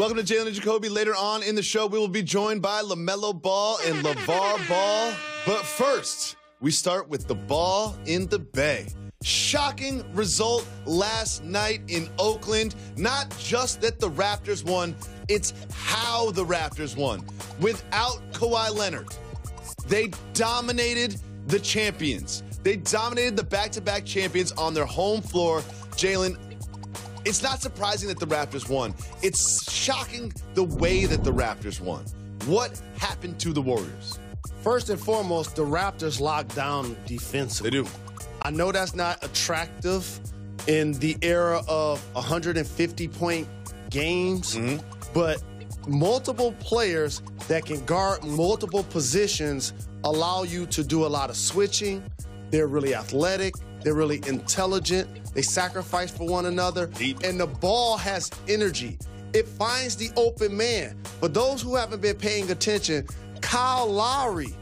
Welcome to Jalen Jacoby. Later on in the show, we will be joined by LaMelo Ball and LeVar Ball. But first, we start with the ball in the Bay. Shocking result last night in Oakland. Not just that the Raptors won, it's how the Raptors won. Without Kawhi Leonard, they dominated the champions. They dominated the back-to-back champions on their home floor. Jalen, it's not surprising that the Raptors won. It's shocking the way that the Raptors won. What happened to the Warriors? First and foremost, the Raptors locked down defensively. They do. I know that's not attractive in the era of 150-point games, but multiple players that can guard multiple positions allow you to do a lot of switching. They're really athletic. They're really intelligent. They sacrifice for one another. Deep. And the ball has energy. It finds the open man. For those who haven't been paying attention, Kyle Lowry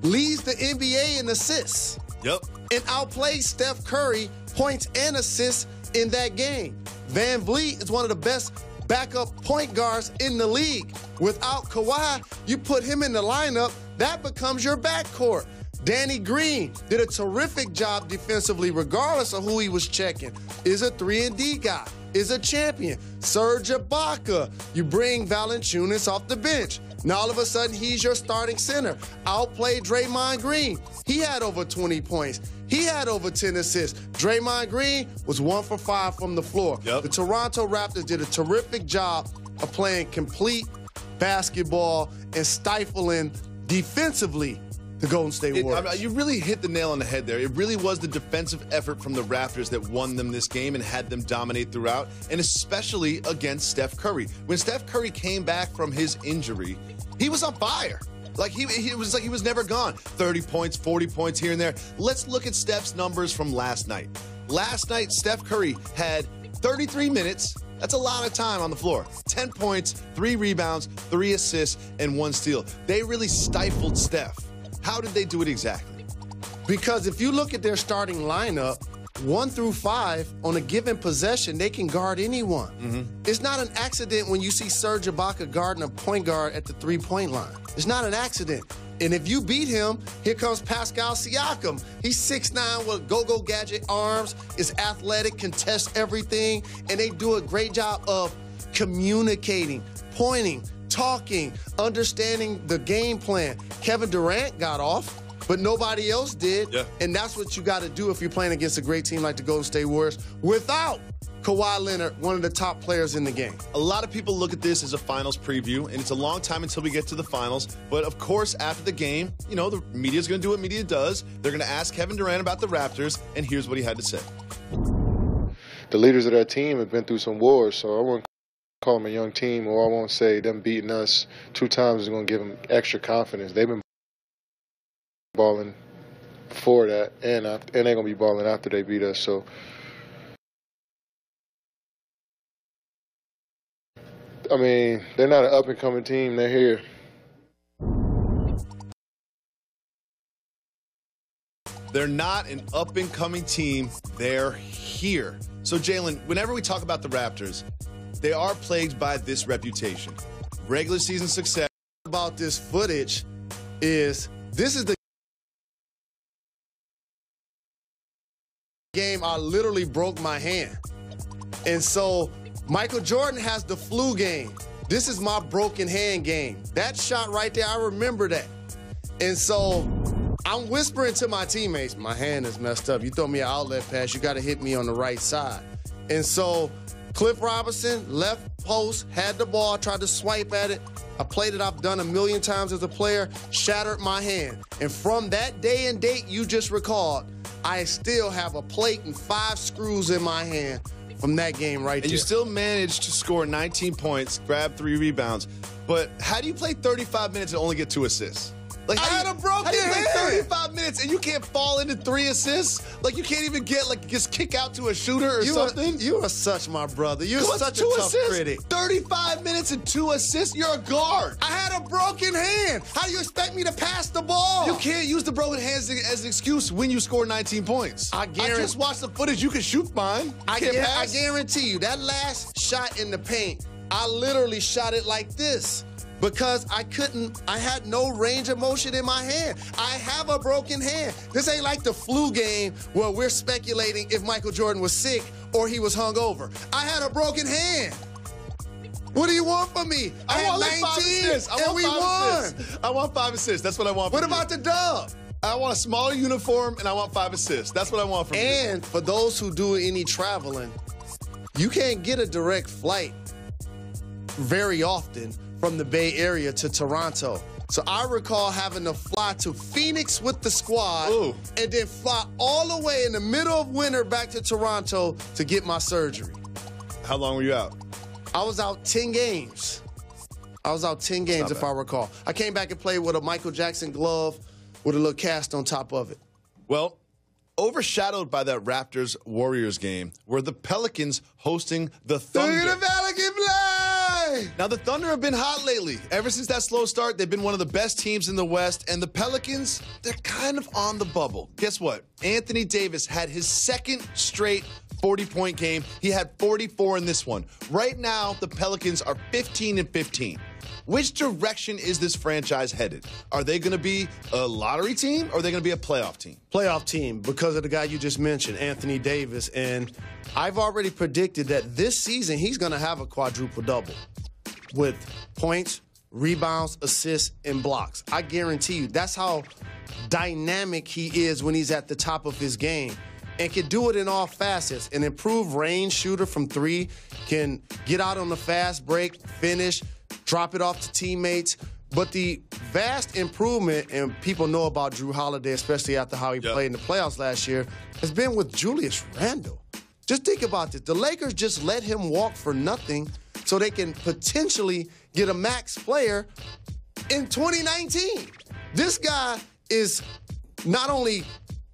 leads the NBA in assists. Yep. And outplays Steph Curry points and assists in that game. Van Vliet is one of the best backup point guards in the league. Without Kawhi, you put him in the lineup, that becomes your backcourt. Danny Green did a terrific job defensively, regardless of who he was checking. Is a 3-and-D guy, is a champion. Serge Ibaka, you bring Valanciunas off the bench. Now all of a sudden he's your starting center. Outplayed Draymond Green. He had over 20 points. He had over 10 assists. Draymond Green was 1 for 5 from the floor. Yep. The Toronto Raptors did a terrific job of playing complete basketball and stifling defensively the Golden State Warriors. You really hit the nail on the head there. It really was the defensive effort from the Raptors that won them this game and had them dominate throughout, and especially against Steph Curry. When Steph Curry came back from his injury, he was on fire. Like he was never gone. 30 points, 40 points here and there. Let's look at Steph's numbers from last night. Last night, Steph Curry had 33 minutes. That's a lot of time on the floor. 10 points, 3 rebounds, 3 assists, and 1 steal. They really stifled Steph. How did they do it exactly? Because if you look at their starting lineup, 1 through 5, on a given possession, they can guard anyone. It's not an accident when you see Serge Ibaka guarding a point guard at the 3-point line. It's not an accident. And if you beat him, here comes Pascal Siakam. He's 6'9" with go-go gadget arms, is athletic, contests everything, and they do a great job of communicating, pointing, talking, understanding the game plan. Kevin Durant got off, but nobody else did. Yeah. And that's what you got to do if you're playing against a great team like the Golden State Warriors without Kawhi Leonard, one of the top players in the game. A lot of people look at this as a finals preview, and it's a long time until we get to the finals. But, of course, after the game, you know, the media's going to do what media does. They're going to ask Kevin Durant about the Raptors, and here's what he had to say. The leaders of that team have been through some wars, so I wouldn't call them a young team, or I won't say them beating us 2 times is going to give them extra confidence. They've been balling before that, and they're going to be balling after they beat us. So, I mean, they're not an up-and-coming team. They're here. They're not an up-and-coming team. They're here. So, Jalen, whenever we talk about the Raptors, they are plagued by this reputation. Regular season success. About this footage is this is the game I literally broke my hand. And so Michael Jordan has the flu game. This is my broken hand game. That shot right there, I remember that. And so I'm whispering to my teammates, my hand is messed up. You throw me an outlet pass, you got to hit me on the right side. And so Cliff Robinson, left post, had the ball, tried to swipe at it. I played it, I've done a million times as a player, shattered my hand. And from that day and date you just recalled, I still have a plate and 5 screws in my hand from that game right there. And you still managed to score 19 points, grab 3 rebounds. But how do you play 35 minutes and only get 2 assists? Like, I had a broken how do you play hand. 35 minutes and you can't fall into 3 assists? Like, you can't even get, like, just kick out to a shooter or something? You are such my brother. You're such a tough critic. 35 minutes and 2 assists? You're a guard. I had a broken hand. How do you expect me to pass the ball? You can't use the broken hands as an excuse when you score 19 points. I just watched the footage. You can shoot fine. I guarantee you, that last shot in the paint, I literally shot it like this because I had no range of motion in my hand. I have a broken hand. This ain't like the flu game where we're speculating if Michael Jordan was sick or he was hungover. I had a broken hand. What do you want from me? I had 19 and we won. I want 5 assists. That's what I want from you. What about the dub? I want a smaller uniform and I want 5 assists. That's what I want from you. And for those who do any traveling, you can't get a direct flight very often from the Bay Area to Toronto. So I recall having to fly to Phoenix with the squad and then fly all the way in the middle of winter back to Toronto to get my surgery. How long were you out? I was out 10 games. If I recall. I came back and played with a Michael Jackson glove with a little cast on top of it. Well, overshadowed by that Raptors-Warriors game were the Pelicans hosting the Thunder. Look at the Pelican play! Now, the Thunder have been hot lately. Ever since that slow start, they've been one of the best teams in the West, and the Pelicans, they're kind of on the bubble. Guess what? Anthony Davis had his second straight 40-point game. He had 44 in this one. Right now, the Pelicans are 15-15. Which direction is this franchise headed? Are they going to be a lottery team or are they going to be a playoff team? Playoff team because of the guy you just mentioned, Anthony Davis. And I've already predicted that this season he's going to have a quadruple-double with points, rebounds, assists, and blocks. I guarantee you that's how dynamic he is when he's at the top of his game and can do it in all facets. An improved range shooter from 3, can get out on the fast break, finish, drop it off to teammates. But the vast improvement, and people know about Drew Holiday, especially after how he played in the playoffs last year, has been with Julius Randle. Just think about this. The Lakers just let him walk for nothing so they can potentially get a max player in 2019. This guy is not only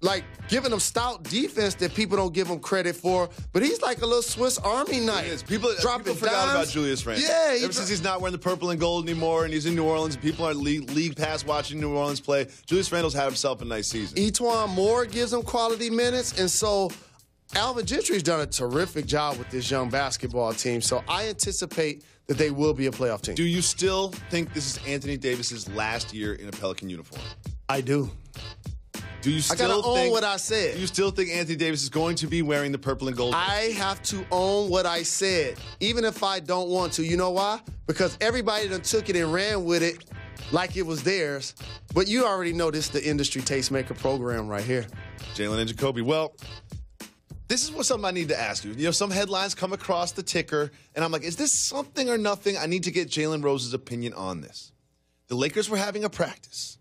like giving them stout defense that people don't give him credit for, but he's like a little Swiss Army knife. People forgot about Julius Randle. Yeah, ever since he's not wearing the purple and gold anymore and he's in New Orleans and people are league pass watching New Orleans play, Julius Randle's had himself a nice season. Etuan Moore gives him quality minutes, and so Alvin Gentry's done a terrific job with this young basketball team, so I anticipate that they will be a playoff team. Do you still think this is Anthony Davis's last year in a Pelican uniform? I do. Do you still I gotta own what I said. Do you still think Anthony Davis is going to be wearing the purple and gold? I have to own what I said, even if I don't want to. You know why? Because everybody done took it and ran with it like it was theirs. But you already know this is the industry tastemaker program right here. Jalen Jacoby. Well, this is something I need to ask you. You know, some headlines come across the ticker, and I'm like, is this something or nothing? I need to get Jalen Rose's opinion on this. The Lakers were having a practice.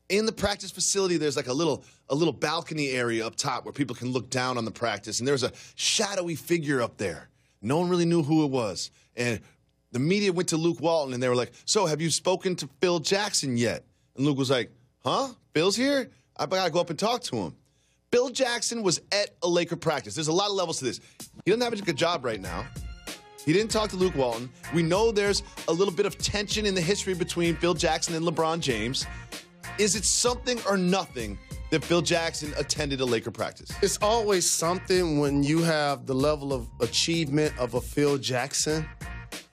In the practice facility, there's like a little balcony area up top where people can look down on the practice, and there's a shadowy figure up there. No one really knew who it was. And the media went to Luke Walton, and they were like, so have you spoken to Phil Jackson yet? And Luke was like, huh? Phil's here? I got to go up and talk to him. Phil Jackson was at a Laker practice. There's a lot of levels to this. He doesn't have a good job right now. He didn't talk to Luke Walton. We know there's a little bit of tension in the history between Phil Jackson and LeBron James. Is it something or nothing that Phil Jackson attended a Laker practice? It's always something when you have the level of achievement of a Phil Jackson.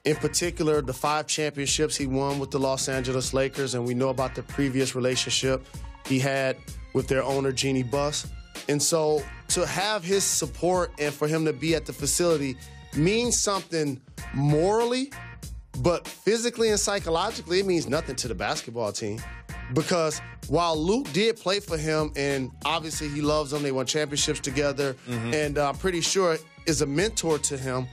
In particular, the 5 championships he won with the Los Angeles Lakers, and we know about the previous relationship he had with their owner, Jeannie Buss. And so to have his support and for him to be at the facility means something morally, but physically and psychologically, it means nothing to the basketball team. Because while Luke did play for him, and obviously he loves him, they won championships together, and I'm pretty sure is a mentor to him,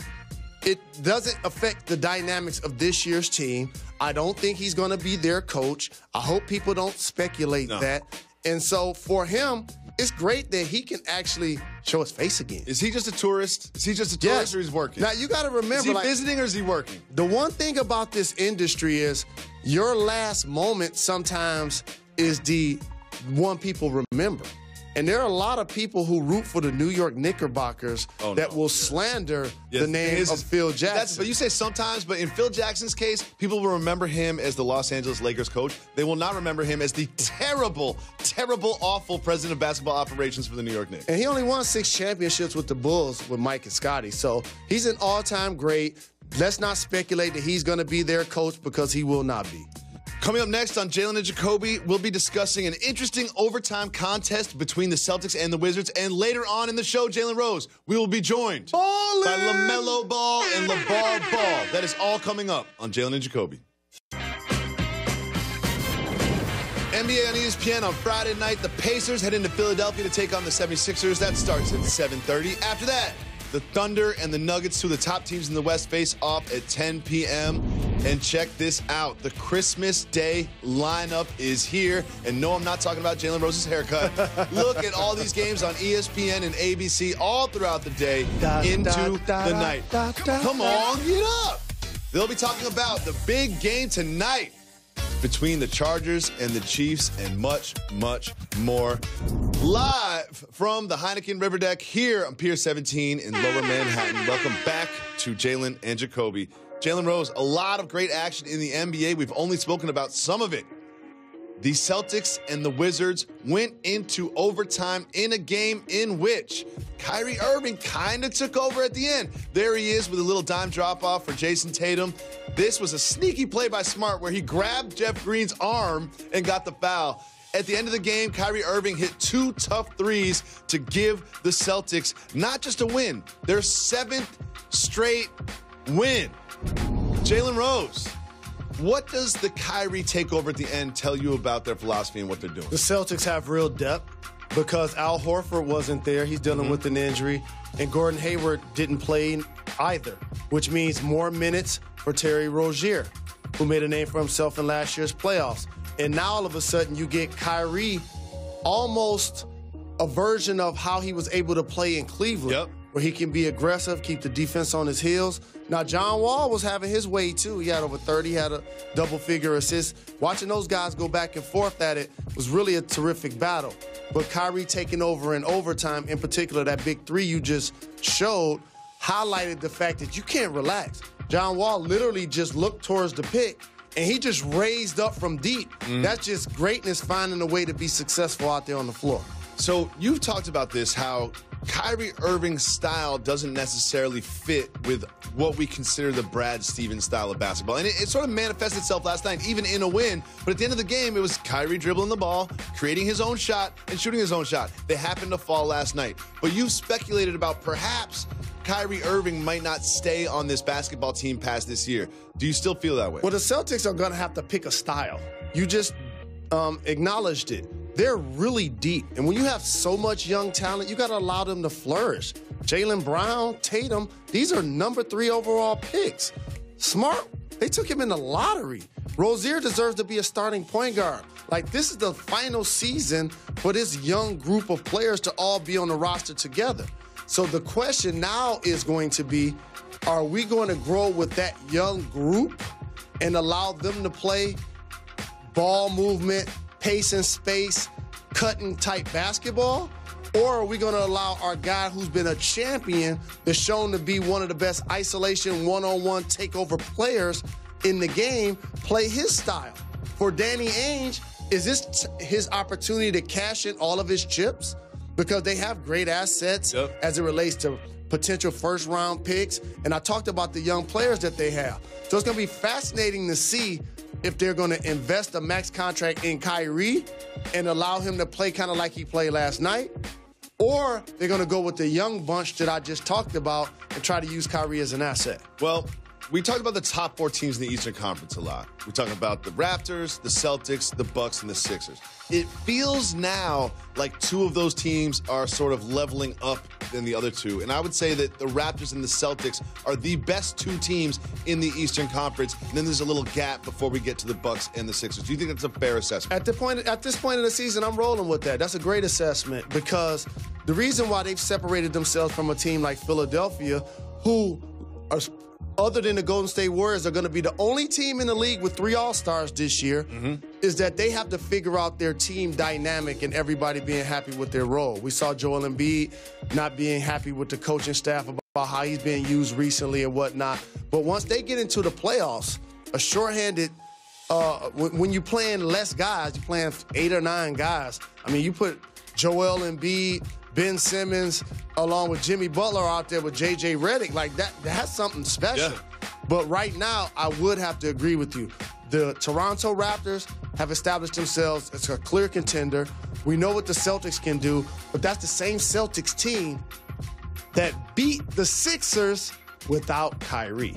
it doesn't affect the dynamics of this year's team. I don't think he's going to be their coach. I hope people don't speculate that. And so for him, it's great that he can actually show his face again. Is he just a tourist? Is he just a tourist or he's working? Now, you got to remember. Is he visiting or is he working? The one thing about this industry is your last moment sometimes is the one people remember. And there are a lot of people who root for the New York Knickerbockers that will slander the name of Phil Jackson. But you say sometimes, but in Phil Jackson's case, people will remember him as the Los Angeles Lakers coach. They will not remember him as the terrible, awful president of basketball operations for the New York Knicks. And he only won 6 championships with the Bulls with Mike and Scottie. So he's an all-time great. let's not speculate that he's going to be their coach because he will not be. Coming up next on Jalen and Jacoby, we'll be discussing an interesting overtime contest between the Celtics and the Wizards. And later on in the show, Jalen Rose, we will be joined by LaMelo Ball and LeVar Ball. That is all coming up on Jalen and Jacoby. NBA on ESPN on Friday night. The Pacers head into Philadelphia to take on the 76ers. That starts at 7:30. After that, the Thunder and the Nuggets, two of the top teams in the West, face off at 10 p.m. And check this out. The Christmas Day lineup is here. And no, I'm not talking about Jalen Rose's haircut. Look at all these games on ESPN and ABC all throughout the day into the night. Come on, get up. They'll be talking about the big game tonight between the Chargers and the Chiefs and much, much more. Live from the Heineken River Deck here on Pier 17 in Lower Manhattan. Welcome back to Jalen and Jacoby. Jalen Rose, a lot of great action in the NBA. We've only spoken about some of it. The Celtics and the Wizards went into overtime in a game in which Kyrie Irving kind of took over at the end. There he is with a little dime drop-off for Jason Tatum. This was a sneaky play by Smart where he grabbed Jeff Green's arm and got the foul. At the end of the game, Kyrie Irving hit 2 tough threes to give the Celtics not just a win, their 7th straight win. Jalen Rose, what does the Kyrie takeover at the end tell you about their philosophy and what they're doing? The Celtics have real depth because Al Horford wasn't there. He's dealing with an injury. And Gordon Hayward didn't play either, which means more minutes for Terry Rozier, who made a name for himself in last year's playoffs. And now all of a sudden you get Kyrie, almost a version of how he was able to play in Cleveland, where he can be aggressive, keep the defense on his heels. Now, John Wall was having his way, too. He had over 30, had a double-figure assist. Watching those guys go back and forth at it was really a terrific battle. But Kyrie taking over in overtime, in particular, that big three you just showed, highlighted the fact that you can't relax. John Wall literally just looked towards the pick, and he just raised up from deep. That's just greatness, finding a way to be successful out there on the floor. So you've talked about this, how Kyrie Irving's style doesn't necessarily fit with what we consider the Brad Stevens style of basketball. And it sort of manifested itself last night, even in a win. But at the end of the game, it was Kyrie dribbling the ball, creating his own shot, and shooting his own shot. They happened to fall last night. But you've speculated about perhaps Kyrie Irving might not stay on this basketball team past this year. Do you still feel that way? Well, the Celtics are going to have to pick a style. You just acknowledged it. They're really deep. And when you have so much young talent, you got to allow them to flourish. Jaylen Brown, Tatum, these are number 3 overall picks. Smart, they took him in the lottery. Rozier deserves to be a starting point guard. Like, this is the final season for this young group of players to all be on the roster together. So the question now is going to be, are we going to grow with that young group and allow them to play ball movement, pace and space, cutting type basketball? Or are we going to allow our guy who's been a champion, that's shown to be one of the best isolation one-on-one takeover players in the game, play his style? For Danny Ainge, is this his opportunity to cash in all of his chips? Because they have great assets as it relates to potential first-round picks. And I talked about the young players that they have. So it's going to be fascinating to see if they're going to invest a max contract in Kyrie and allow him to play kind of like he played last night, or they're going to go with the young bunch that I just talked about and try to use Kyrie as an asset. Well, we talked about the top 4 teams in the Eastern Conference a lot. We talked about the Raptors, the Celtics, the Bucks, and the Sixers. It feels now like 2 of those teams are sort of leveling up than the other 2. And I would say that the Raptors and the Celtics are the best 2 teams in the Eastern Conference. And then there's a little gap before we get to the Bucks and the Sixers. Do you think that's a fair assessment? At this point in the season, I'm rolling with that. That's a great assessment, because the reason why they've separated themselves from a team like Philadelphia, who are, other than the Golden State Warriors, are going to be the only team in the league with 3 All-Stars this year, is that they have to figure out their team dynamic and everybody being happy with their role. We saw Joel Embiid not being happy with the coaching staff about how he's being used recently and whatnot. But once they get into the playoffs, a shorthanded, when you're playing less guys, you're playing 8 or 9 guys. I mean, you put Joel Embiid, Ben Simmons, along with Jimmy Butler out there with J.J. Redick, like that's something special. But right now, I would have to agree with you. The Toronto Raptors have established themselves as a clear contender. We know what the Celtics can do, but that's the same Celtics team that beat the Sixers without Kyrie,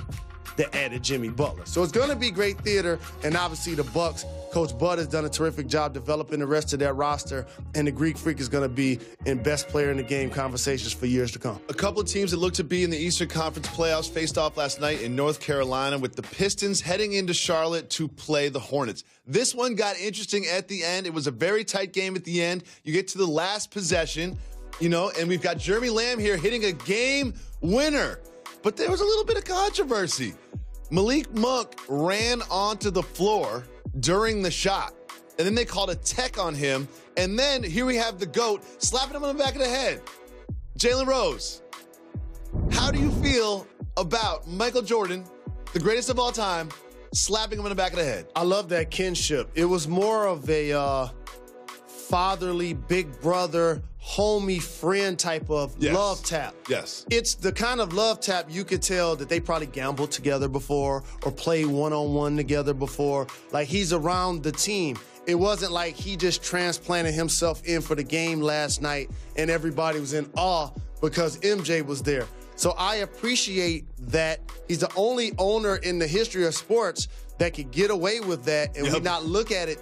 that added Jimmy Butler. So it's going to be great theater, and obviously the Bucks. Coach Bud has done a terrific job developing the rest of their roster, and the Greek Freak is going to be in best player in the game conversations for years to come. A couple of teams that look to be in the Eastern Conference playoffs faced off last night in North Carolina, with the Pistons heading into Charlotte to play the Hornets. This one got interesting at the end. It was a very tight game at the end. You get to the last possession, and we've got Jeremy Lamb here hitting a game winner. But there was a little bit of controversy. Malik Monk ran onto the floor during the shot, and then they called a tech on him, and then here we have the GOAT slapping him on the back of the head. Jalen Rose, how do you feel about Michael Jordan, the greatest of all time, slapping him on the back of the head? I love that kinship. It was more of a fatherly, big brother, homie, friend type of love tap. Yes. It's the kind of love tap you could tell that they probably gambled together before or played one-on-one together before. Like, he's around the team. It wasn't like he just transplanted himself in for the game last night and everybody was in awe because MJ was there. So I appreciate that. He's the only owner in the history of sports that could get away with that and we not look at it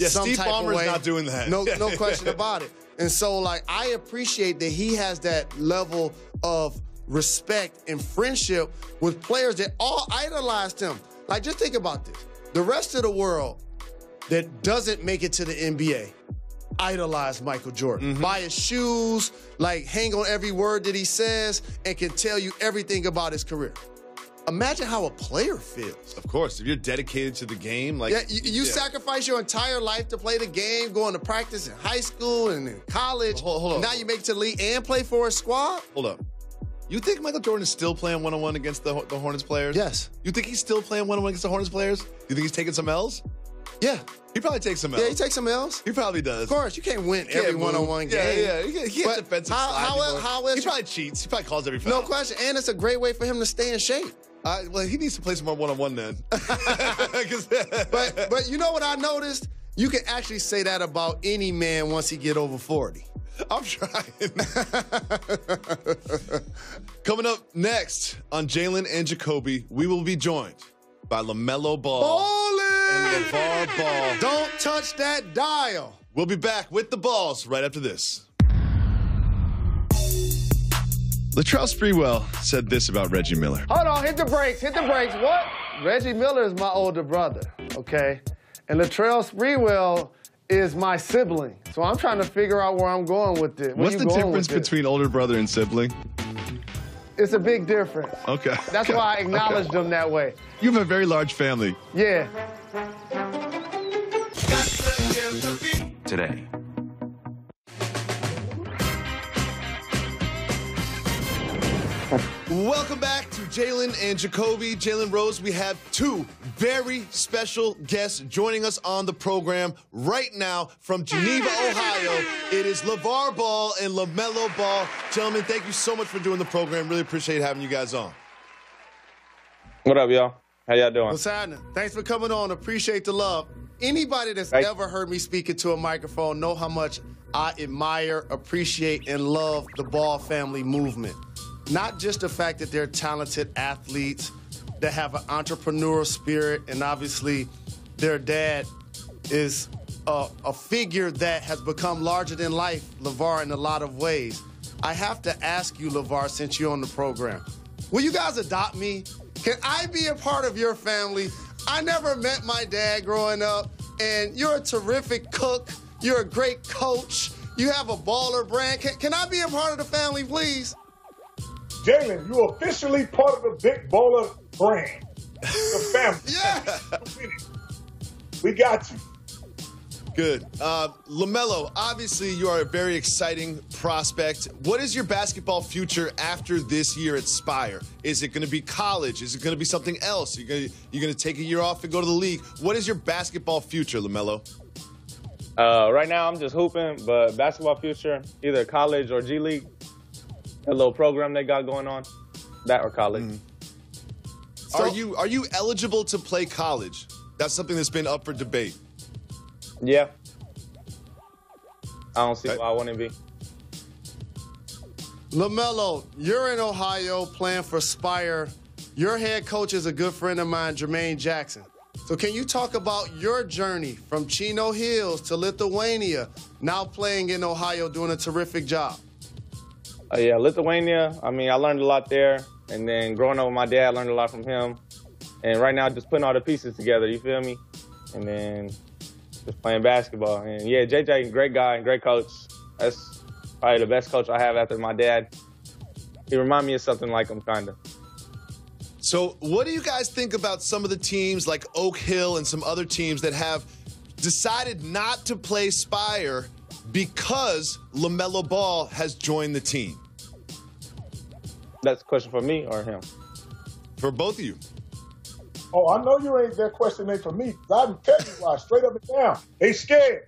some Steve type Ballmer's of way. not doing that. No question about it. And so, like, I appreciate that he has that level of respect and friendship with players that all idolized him. Like, just think about this. The rest of the world that doesn't make it to the NBA idolize Michael Jordan. Buy his shoes, like, hang on every word that he says, and can tell you everything about his career. Imagine how a player feels. Of course, if you're dedicated to the game, like you sacrifice your entire life to play the game, going to practice in high school and in college. Hold on. Now you make it to the league and play for a squad? Hold up. You think Michael Jordan is still playing one-on-one against the Hornets players? Yes. You think he's still playing one-on-one against the Hornets players? You think he's taking some L's? Yeah. He probably takes some L's. Yeah, he takes some L's. He probably does. Of course, you can't win every one-on-one game. Yeah. He can't defensive slide. He probably cheats. He probably calls every foul. No question. And it's a great way for him to stay in shape. Well, he needs to play some more one-on-one then. But you know what I noticed? You can actually say that about any man once he get over 40. I'm trying. Coming up next on Jalen and Jacoby, we will be joined by LaMelo Ball and LeVar Ball. Don't touch that dial. We'll be back with the balls right after this. Latrell Sprewell said this about Reggie Miller. Hold on, hit the brakes. What? Reggie Miller is my older brother, okay? And Latrell Sprewell is my sibling. So I'm trying to figure out where I'm going with this. What's the difference between older brother and sibling? It's a big difference. Okay. That's why I acknowledged them that way. You have a very large family. Yeah. Today. Welcome back to Jalen and Jacoby. Jalen Rose, we have two very special guests joining us on the program right now from Geneva, Ohio. It is LeVar Ball and LaMelo Ball. Gentlemen, thank you so much for doing the program. Really appreciate having you guys on. What up, y'all? How y'all doing? What's happening? Thanks for coming on. Appreciate the love. Anybody that's ever heard me speak into a microphone know how much I admire, appreciate, and love the Ball family movement. Not just the fact that they're talented athletes that have an entrepreneurial spirit, and obviously their dad is a figure that has become larger than life, LeVar, in a lot of ways. I have to ask you, LeVar, since you're on the program, will you guys adopt me? Can I be a part of your family? I never met my dad growing up, and you're a terrific cook. You're a great coach. You have a baller brand. Can I be a part of the family, please? Jalen, you officially part of the Big Baller brand. The family. Yes. We got you. Good. LaMelo, obviously you are a very exciting prospect. What is your basketball future after this year at Spire? Is it going to be college? Is it going to be something else? You're going to take a year off and go to the league? What is your basketball future, LaMelo? Right now I'm just hooping, but basketball future, either college or G League. A little program they got going on, that or college. are you eligible to play college? That's something that's been up for debate. Yeah. I don't see why I wouldn't be. LaMelo, you're in Ohio playing for Spire. Your head coach is a good friend of mine, Jermaine Jackson. So can you talk about your journey from Chino Hills to Lithuania, now playing in Ohio, doing a terrific job? Yeah, Lithuania, I mean, I learned a lot there. And then growing up with my dad, I learned a lot from him. And right now, just putting all the pieces together, you feel me? And then just playing basketball. And yeah, JJ, great guy and great coach. That's probably the best coach I have after my dad. He reminds me of something like him, kind of. So what do you guys think about some of the teams like Oak Hill and some other teams that have decided not to play Spire because LaMelo Ball has joined the team? That's a question for me or him? For both of you. Oh, I know you ain't that question ain't for me. I can tell you why, straight up and down. They scared.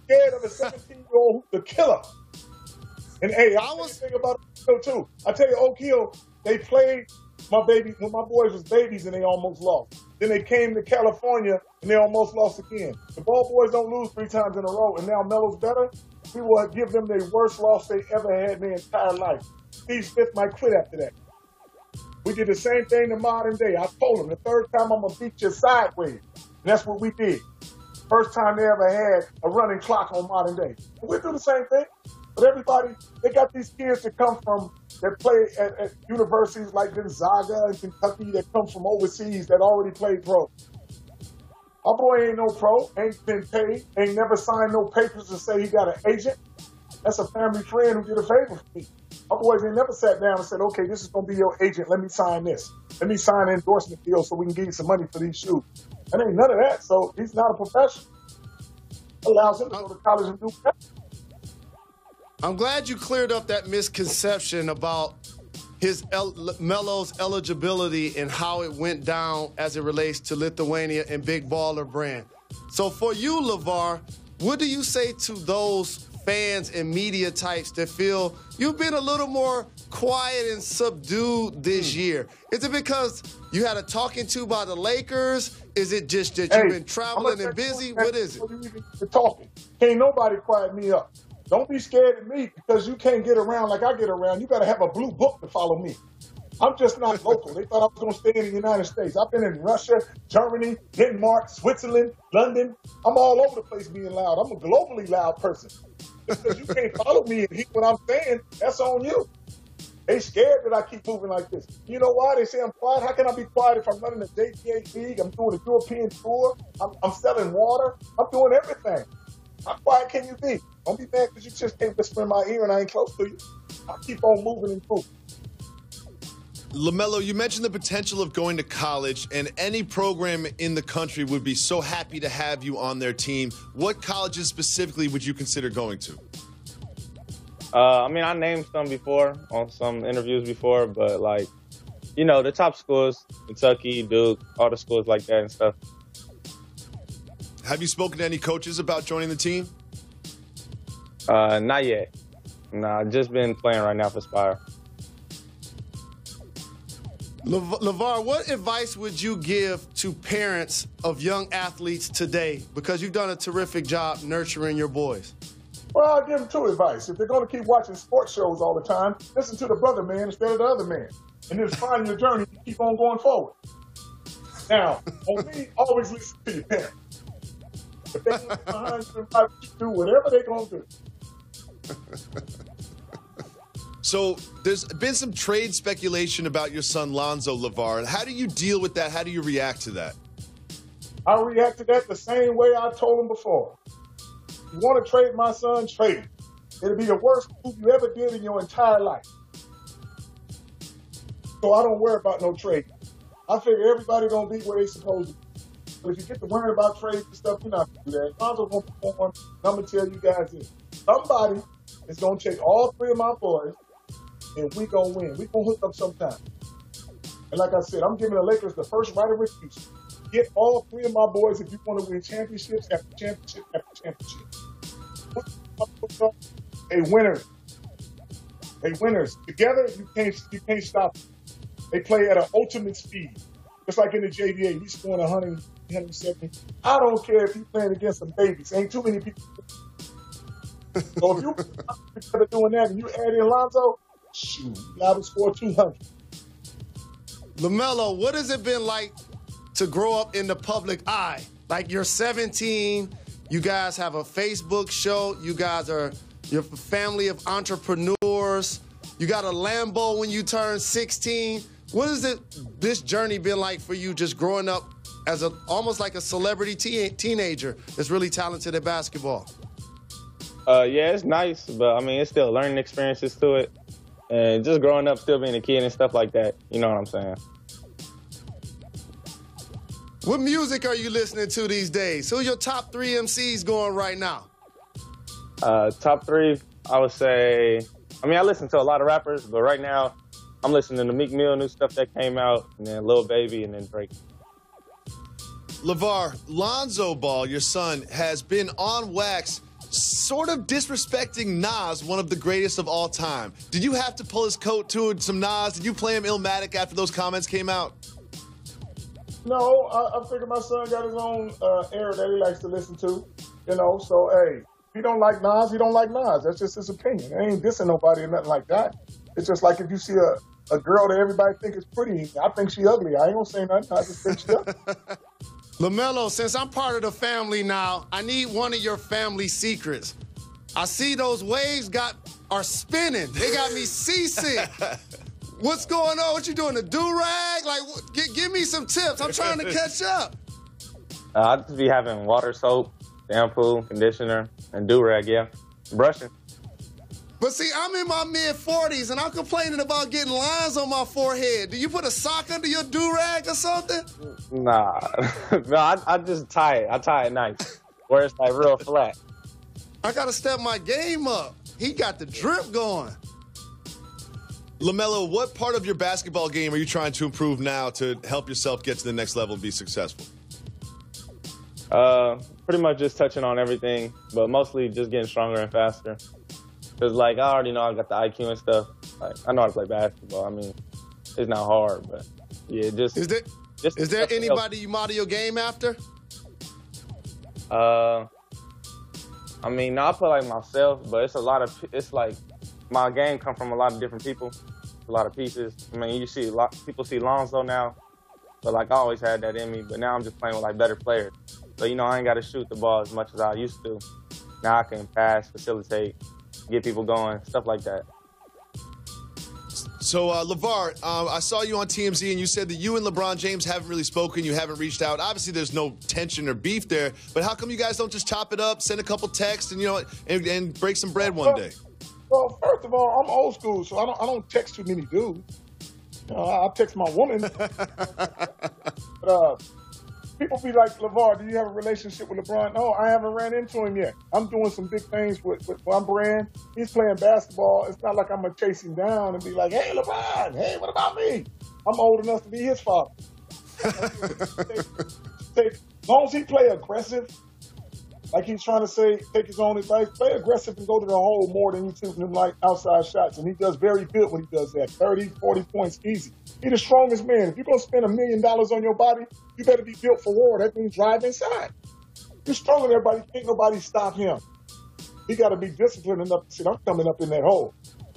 Scared of a 17-year-old who's the killer. And hey, I was thinking about Oak Hill too. I tell you, Oak Hill, they played my baby when my boys was babies and they almost lost. Then they came to California and they almost lost again. The ball boys don't lose 3 times in a row, and now Melo's better. We will give them their worst loss they ever had in their entire life. Steve Smith might quit after that. We did the same thing to modern day. I told them the third time I'm going to beat you sideways. And that's what we did. First time they ever had a running clock on modern day. And we do the same thing. But everybody, they got these kids that come from, that play at universities like Gonzaga and Kentucky, that come from overseas that already played pro. Our boy ain't no pro, ain't been paid, ain't never signed no papers to say he got an agent. That's a family friend who did a favor for me. Our boys ain't never sat down and said, okay, this is going to be your agent. Let me sign this. Let me sign an endorsement deal so we can give you some money for these shoes. And ain't none of that. So he's not a professional. It allows him to go to college and do that. I'm glad you cleared up that misconception about Melo's eligibility and how it went down as it relates to Lithuania and Big Baller Brand. So for you, LeVar, what do you say to those fans and media types that feel you've been a little more quiet and subdued this year? Is it because you had a talking to by the Lakers? Is it just that you've been traveling and busy? What is it? You're talking. Can't nobody quiet me up. Don't be scared of me because you can't get around like I get around. You got to have a blue book to follow me. I'm just not local. They thought I was going to stay in the United States. I've been in Russia, Germany, Denmark, Switzerland, London. I'm all over the place being loud. I'm a globally loud person. Just because you can't follow me and hear what I'm saying, that's on you. They scared that I keep moving like this. You know why? They say I'm quiet. How can I be quiet if I'm running a JPA league? I'm doing a European tour. I'm selling water. I'm doing everything. How quiet can you be? Don't be mad because you just can't whisper in my ear and I ain't close to you. I keep on moving and moving. LaMelo, you mentioned the potential of going to college, and any program in the country would be so happy to have you on their team. What colleges specifically would you consider going to? I mean, I named some before on some interviews before, but like, you know, the top schools, Kentucky, Duke, all the schools like that and stuff. Have you spoken to any coaches about joining the team? Not yet. Nah, just been playing right now for Spire. LeVar, what advice would you give to parents of young athletes today? Because you've done a terrific job nurturing your boys. Well, I'll give them 2 advice. If they're going to keep watching sports shows all the time, listen to the brother man instead of the other man. And just find your journey to keep on going forward. Now, on me, always listen to your parents. If they get behind you and fight what you do, whatever they're going to do. So there's been some trade speculation about your son Lonzo, LeVar. How do you deal with that? How do you react to that? I react to that the same way I told him before. You want to trade my son, trade him. It'll be the worst move you ever did in your entire life. So I don't worry about no trade. I figure everybody going to be where they supposed to be. But if you get to worrying about trades and stuff, you're not going to do that. Lonzo's going to perform. I'm going to tell you guys this. Somebody is going to take all 3 of my boys, and we going to win. We going to hook up sometime. And like I said, I'm giving the Lakers the first right of refusal. Get all 3 of my boys if you want to win championships after championship after championship. They winners. They winners. Together, you can't stop them. They play at an ultimate speed. Just like in the JVA, he's scoring 100, 170. I don't care if he's playing against some babies. Ain't too many people. So if you together doing that and you add in Lonzo, shoot, you got to score 200. LaMelo, what has it been like to grow up in the public eye? Like, you're 17, you guys have a Facebook show, you're a family of entrepreneurs, you got a Lambo when you turn 16. What has this journey been like for you, just growing up as almost like a celebrity teenager that's really talented at basketball? Yeah, it's nice, but I mean, it's still learning experiences to it. And just growing up, still being a kid and stuff like that. You know what I'm saying? What music are you listening to these days? Who are your top 3 MCs going right now? Top 3, I would say, I mean, I listen to a lot of rappers, but right now, I'm listening to Meek Mill, new stuff that came out, and then Lil Baby, and then Drake. LeVar, Lonzo Ball, your son, has been on wax sort of disrespecting Nas, one of the greatest of all time. Did you have to pull his coat to some Nas? Did you play him Illmatic after those comments came out? No, I figure my son got his own era that he likes to listen to, you know. So, hey, if he don't like Nas, he don't like Nas. That's just his opinion. I ain't dissing nobody or nothing like that. It's just like if you see a girl that everybody think is pretty, I think she ugly. I ain't gonna say nothing. I just think she ugly. LaMelo, since I'm part of the family now, I need one of your family secrets. I see those waves are spinning. They got me seasick. What's going on? What you doing, a do-rag? Like, give me some tips. I'm trying to catch up. I just be having water, soap, shampoo, conditioner, and do-rag, yeah. Brushing. But see, I'm in my mid-40s, and I'm complaining about getting lines on my forehead. Do you put a sock under your do-rag or something? Nah. No, I just tie it. I tie it nice, where it's like real flat. I got to step my game up. He got the drip going. LaMelo, what part of your basketball game are you trying to improve now to help yourself get to the next level and be successful? Pretty much just touching on everything, but mostly just getting stronger and faster. Because, like, I already know I got the IQ and stuff. Like, I know how to play basketball. I mean, it's not hard, but, yeah, just... Is there anybody you model your game after? I mean, no, I play like myself, but it's like my game come from a lot of different people, a lot of pieces. I mean, you see people see Lonzo now, but like I always had that in me, but now I'm just playing with like better players. So, you know, I ain't got to shoot the ball as much as I used to. Now I can pass, facilitate, get people going, stuff like that. So, LeVar, I saw you on TMZ, and you said that you and LeBron James haven't really spoken. You haven't reached out. Obviously, there's no tension or beef there. But how come you guys don't just chop it up, send a couple texts, and and break some bread one day? Well, first of all, I'm old school, so I don't text too many dudes. You know, I text my woman. But people be like, LeVar, do you have a relationship with LeBron? No, I haven't ran into him yet. I'm doing some big things with one brand. He's playing basketball. It's not like I'm going to chase him down and be like, hey, LeBron, hey, what about me? I'm old enough to be his father. As long as he play aggressive, like he's trying to say, take his own advice, play aggressive and go to the hole more than you shooting him like outside shots. And he does very good when he does that. 30, 40 points easy. He's the strongest man. If you're going to spend $1 million on your body, you better be built for war. That means drive inside. You're stronger than everybody. Can't nobody stop him. He got to be disciplined enough to say, I'm coming up in that hole,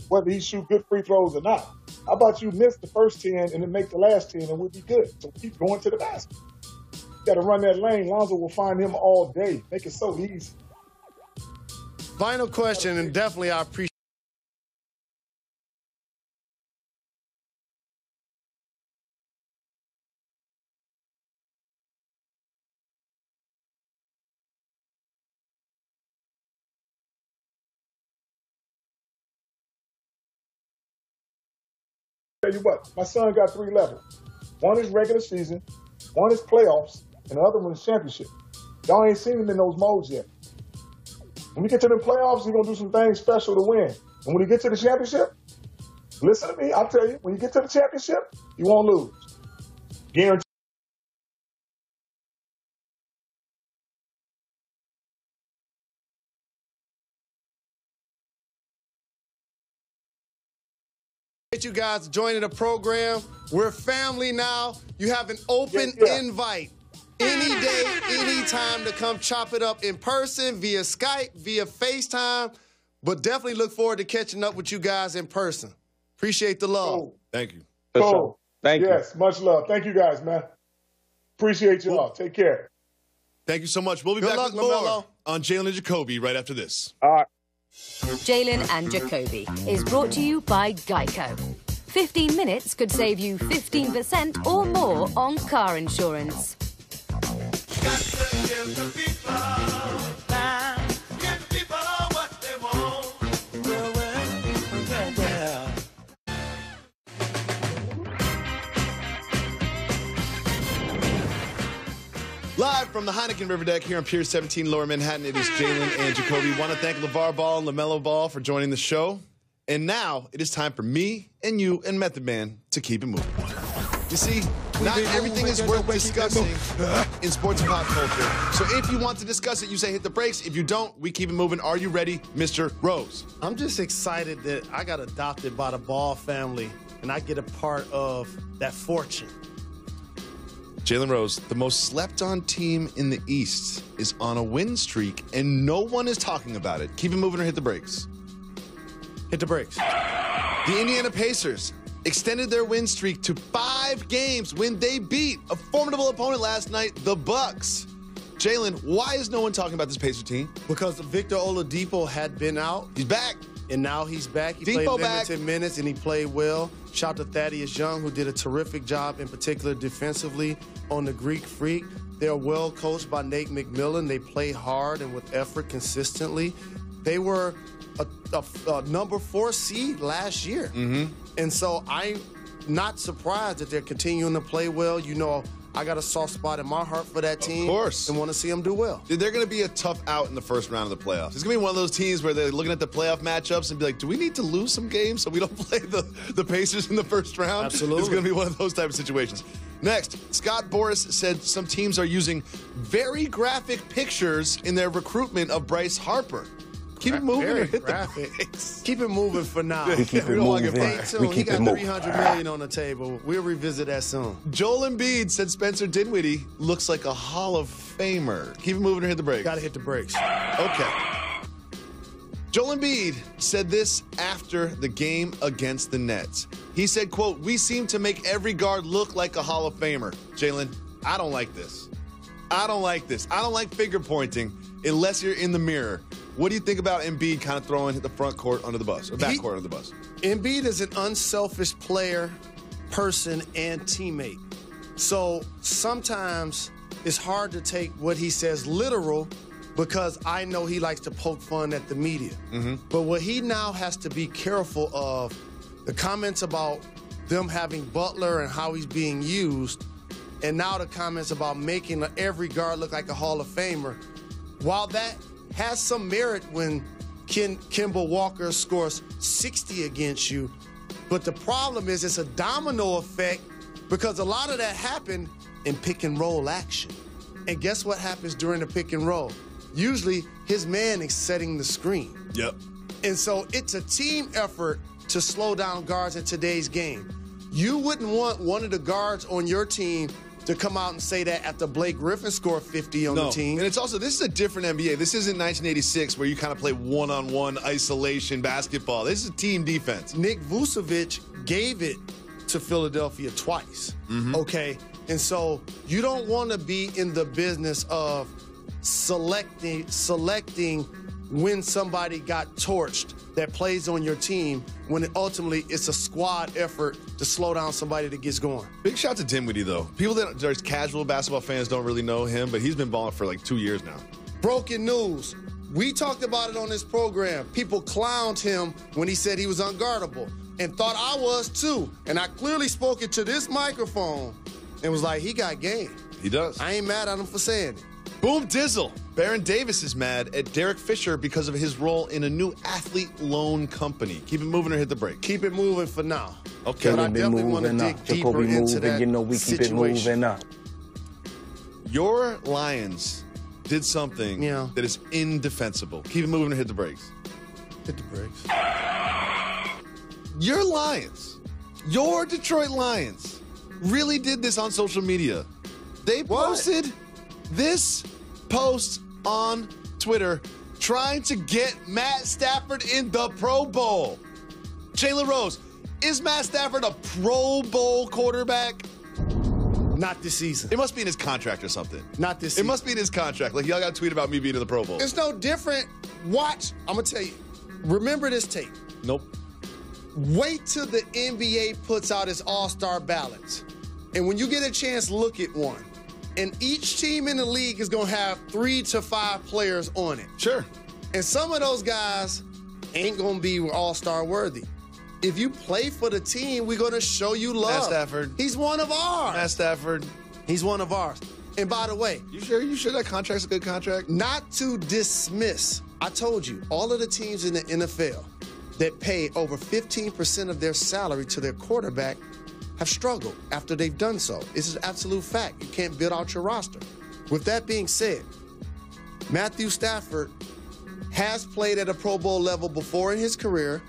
whether he shoot good free throws or not. How about you miss the first 10 and then make the last 10 and we'll be good. So keep going to the basket. Got to run that lane. Lonzo will find him all day. Make it so easy. Final question, and definitely I appreciate Tell you what, my son got 3 levels. One is regular season, one is playoffs, and the other one is championship. Y'all ain't seen him in those modes yet. When we get to the playoffs, he's going to do some things special to win. And when he gets to the championship, listen to me, I'll tell you, when you get to the championship, you won't lose. Guaranteed. appreciate you guys joining the program. We're family now. You have an open invite any day, any time to come chop it up in person, via Skype, via FaceTime. But definitely look forward to catching up with you guys in person. Appreciate the love. Cool. Thank you. Cool. Thank you. Yes, much love. Thank you guys, man. Appreciate you all. Take care. Thank you so much. We'll be back with more on Jalen and Jacoby right after this. All right. Jalen and Jacoby is brought to you by Geico. 15 minutes could save you 15% or more on car insurance. Live from the Heineken River Deck here on Pier 17, Lower Manhattan, it is Jalen and Jacoby. Want to thank LeVar Ball and LaMelo Ball for joining the show. And now it is time for me and you and Method Man to keep it moving. You see, not everything is worth discussing in sports and pop culture. So if you want to discuss it, you say hit the brakes. If you don't, we keep it moving. Are you ready, Mr. Rose? I'm just excited that I got adopted by the Ball family, and I get a part of that fortune. Jalen Rose, the most slept-on team in the East, is on a win streak, and no one is talking about it. Keep it moving or hit the brakes. Hit the brakes. The Indiana Pacers extended their win streak to 5 games when they beat a formidable opponent last night, the Bucks. Jalen, why is no one talking about this Pacer team? Because Victor Oladipo had been out. He's back. And now he's back. He Depot played limited minutes, and he played well. Shout out to Thaddeus Young, who did a terrific job, in particular defensively, on the Greek Freak. They're well coached by Nate McMillan. They play hard and with effort consistently. They were a number 4 seed last year. And so I'm not surprised that they're continuing to play well. You know, I got a soft spot in my heart for that team. Of course. And want to see them do well. They're going to be a tough out in the first round of the playoffs. It's going to be one of those teams where they're looking at the playoff matchups and be like, do we need to lose some games so we don't play the Pacers in the first round? Absolutely. It's going to be one of those type of situations. Next, Scott Boras said some teams are using very graphic pictures in their recruitment of Bryce Harper. Keep it moving or hit the brakes. Keep it moving for now. We keep it moving. He got $300 million on the table. We'll revisit that soon. Joel Embiid said Spencer Dinwiddie looks like a Hall of Famer. Keep it moving or hit the brakes. Got to hit the brakes. Okay. Joel Embiid said this after the game against the Nets. He said, quote, "We seem to make every guard look like a Hall of Famer." Jalen, I don't like this. I don't like this. I don't like finger pointing unless you're in the mirror. What do you think about Embiid kind of throwing the front court under the bus, or back court under the bus? Embiid is an unselfish player, person, and teammate. So sometimes it's hard to take what he says literal, because I know he likes to poke fun at the media. But what he now has to be careful of, the comments about them having Butler and how he's being used, and now the comments about making every guard look like a Hall of Famer. While that has some merit when Kemba Walker scores 60 against you, but the problem is it's a domino effect, because a lot of that happened in pick and roll action. And guess what happens during the pick and roll? Usually his man is setting the screen. Yep. And so it's a team effort to slow down guards in today's game. You wouldn't want one of the guards on your team to come out and say that after Blake Griffin scored 50 on the team. And it's also, this is a different NBA. This isn't 1986 where you kind of play one-on-one isolation basketball. This is team defense. Nick Vucevic gave it to Philadelphia twice, okay? And so you don't want to be in the business of selecting when somebody got torched that plays on your team, when ultimately it's a squad effort to slow down somebody that gets going. Big shout to Dinwiddie, though. People that are casual basketball fans don't really know him, but he's been balling for like 2 years now. Broken news. We talked about it on this program. People clowned him when he said he was unguardable, and thought I was too. And I clearly spoke it to this microphone and was like, he got game. He does. I ain't mad at him for saying it. Boom Dizzle. Baron Davis is mad at Derek Fisher because of his role in a new athlete loan company. Keep it moving or hit the break. Keep it moving for now. Okay. But I definitely want to dig deeper into that You know we keep it moving up. Your Lions did something that is indefensible. Keep it moving or hit the brakes. Hit the brakes. Your Lions Your Detroit Lions really did this on social media. They posted this post on Twitter trying to get Matt Stafford in the Pro Bowl. Jalen Rose, is Matt Stafford a Pro Bowl quarterback? Not this season. It must be in his contract or something. Not this season. It must be in his contract. Like, y'all got to tweet about me being in the Pro Bowl. It's no different. Watch. I'm going to tell you. Remember this tape. Nope. Wait till the NBA puts out its all-star ballots. And when you get a chance, look at one. And each team in the league is going to have 3 to 5 players on it. Sure. And some of those guys ain't going to be all-star worthy. If you play for the team, we're going to show you love. Matt Stafford. He's one of ours. Matt Stafford. He's one of ours. And by the way, You sure that contract's a good contract? not to dismiss, I told you, all of the teams in the NFL that pay over 15% of their salary to their quarterback have struggled after they've done so. This is an absolute fact. You can't build out your roster. With that being said, Matthew Stafford has played at a Pro Bowl level before in his career,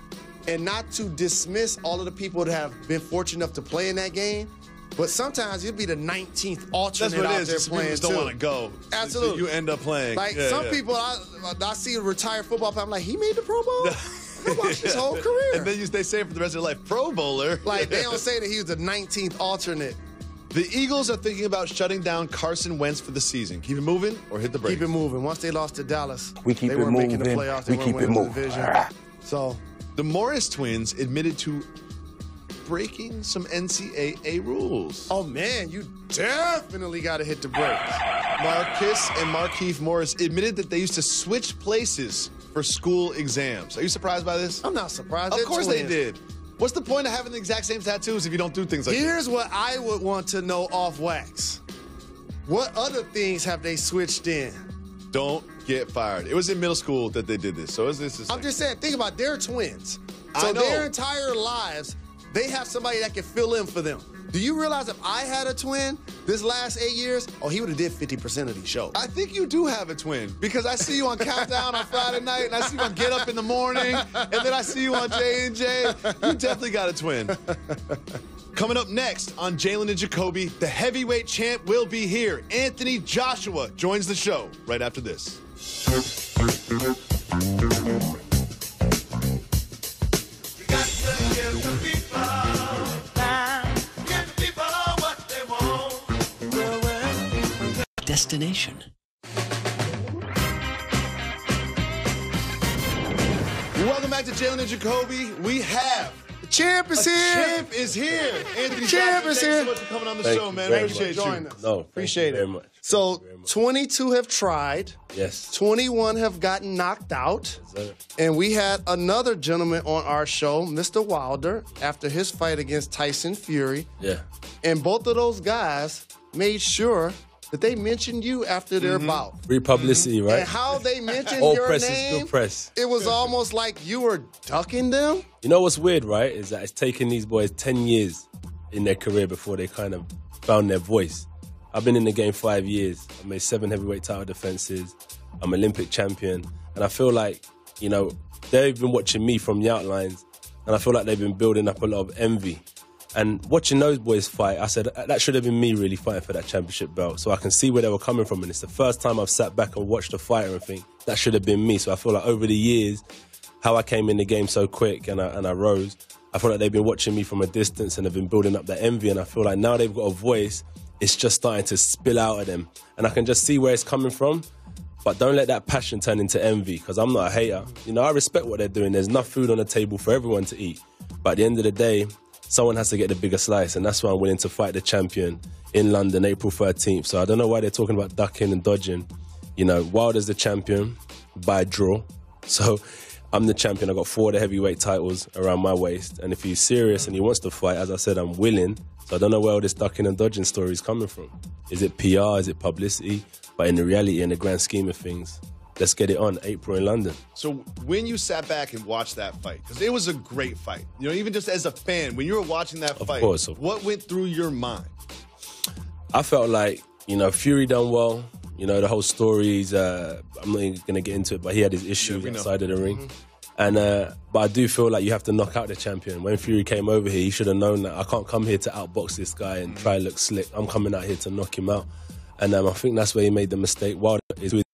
and not to dismiss all of the people that have been fortunate enough to play in that game, but sometimes you'll be the 19th alternate That's what out it is. there Some playing people don't too. want to go. Absolutely. So you end up playing. Like some people, I see a retired football player, I'm like, he made the Pro Bowl? I watched his whole career. And then they say it for the rest of their life, Pro Bowler. Like, they don't say that he was the 19th alternate. The Eagles are thinking about shutting down Carson Wentz for the season. Keep it moving or hit the brakes. Keep it moving. Once they lost to Dallas, We keep they it weren't making the moving. playoffs. They We weren't keep it winning the moving. division. So, The Morris twins admitted to breaking some NCAA rules. oh man, you definitely got to hit the brakes. Marcus and Markieff Morris admitted that they used to switch places for school exams. Are you surprised by this? I'm not surprised. Of They're course they twins. did. What's the point of having the exact same tattoos if you don't do things like Here's what I would want to know off wax. What other things have they switched in? that? Don't get fired. It was in middle school that they did this. So is this? I'm just saying, think about it, they're twins. I So know. their entire lives, they have somebody that can fill in for them. Do you realize if I had a twin this last 8 years, he would have did 50% of these shows. I think you do have a twin because I see you on Countdown on Friday night, and I see you on Get Up in the Morning, and then I see you on J&J. You definitely got a twin. Coming up next on Jalen and Jacoby, the heavyweight champ will be here. Anthony Joshua joins the show right after this. Destination. Welcome back to Jalen and Jacoby. We have The champ is a here. champ is here. Anthony Champ Joshua, is thank you here. so much for coming on the Thank show, you man. very Appreciate much. you. Join us. No, Appreciate thank you it. very much. So Thank you very much. 22 have tried. Yes. 21 have gotten knocked out. Sir. And we had another gentleman on our show, Mr. Wilder, after his fight against Tyson Fury. Yeah. And both of those guys made sure that they mentioned you after their bout. Free publicity, right? And how they mentioned All your press is name, good press. it was almost like you were ducking them. You know what's weird, right? Is that it's taken these boys 10 years in their career before they kind of found their voice. I've been in the game 5 years. I made 7 heavyweight title defenses. I'm Olympic champion. And I feel like, you know, they've been watching me from the outlines, and I feel like they've been building up a lot of envy. And watching those boys fight, I said, that should have been me really fighting for that championship belt. So I can see where they were coming from. And it's the first time I've sat back and watched a fighter and think, that should have been me. So I feel like over the years, how I came in the game so quick and I rose, I feel like they've been watching me from a distance and have been building up that envy. And I feel like now they've got a voice, it's just starting to spill out of them. And I can just see where it's coming from. But don't let that passion turn into envy, because I'm not a hater. You know, I respect what they're doing. There's enough food on the table for everyone to eat. But at the end of the day, someone has to get the bigger slice, and that's why I'm willing to fight the champion in London, April 13th. So I don't know why they're talking about ducking and dodging. You know, Wilder's the champion by draw. So I'm the champion. I've got 4 of the heavyweight titles around my waist. And if he's serious and he wants to fight, as I said, I'm willing. So I don't know where all this ducking and dodging story is coming from. Is it PR? Is it publicity? But in the reality, in the grand scheme of things, let's get it on, April in London. So when you sat back and watched that fight, because it was a great fight, you know, even just as a fan, when you were watching that fight, course. what went through your mind? I felt like, you know, Fury done well. You know, the whole story's, I'm not even going to get into it, but he had his issues we know. outside of the ring. And but I do feel like you have to knock out the champion. When Fury came over here, he should have known that I can't come here to outbox this guy and try to look slick. I'm coming out here to knock him out. And I think that's where he made the mistake. Wilder is with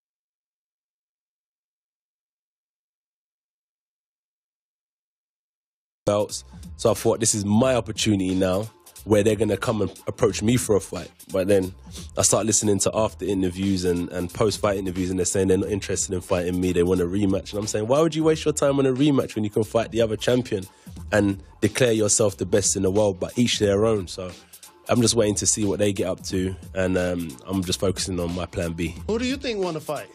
belts. So I thought, this is my opportunity now, where they're going to come and approach me for a fight. But then I start listening to after interviews and post-fight interviews, and they're saying they're not interested in fighting me, they want a rematch. And I'm saying, why would you waste your time on a rematch when you can fight the other champion and declare yourself the best in the world, but each their own? So I'm just waiting to see what they get up to, and I'm just focusing on my plan B. Who do you think won the fight?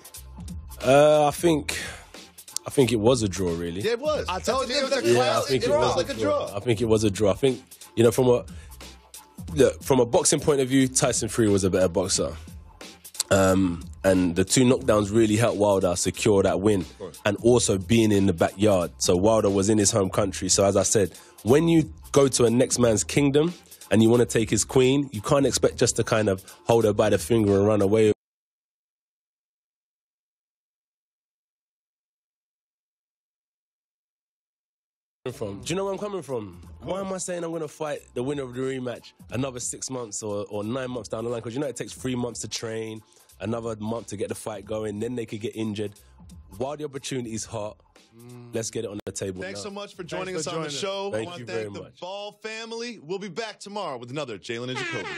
I think it was a draw, really. Yeah, it was. I told you it was a Yeah, I think it was like a draw. I think it was a draw. I think, you know, from a boxing point of view, Tyson Fury was a better boxer. And the two knockdowns really helped Wilder secure that win, and also being in the backyard. So Wilder was in his home country. So as I said, when you go to a next man's kingdom and you want to take his queen, you can't expect just to kind of hold her by the finger and run away. Do you know where I'm coming from? Why am I saying I'm going to fight the winner of the rematch another 6 months or 9 months down the line? Because you know it takes 3 months to train, another month to get the fight going, then they could get injured. While the opportunity is hot, let's get it on the table. Thanks now. so much for joining us on the show. Thank I want you to very thank the much. Ball family. We'll be back tomorrow with another Jalen and Jacoby.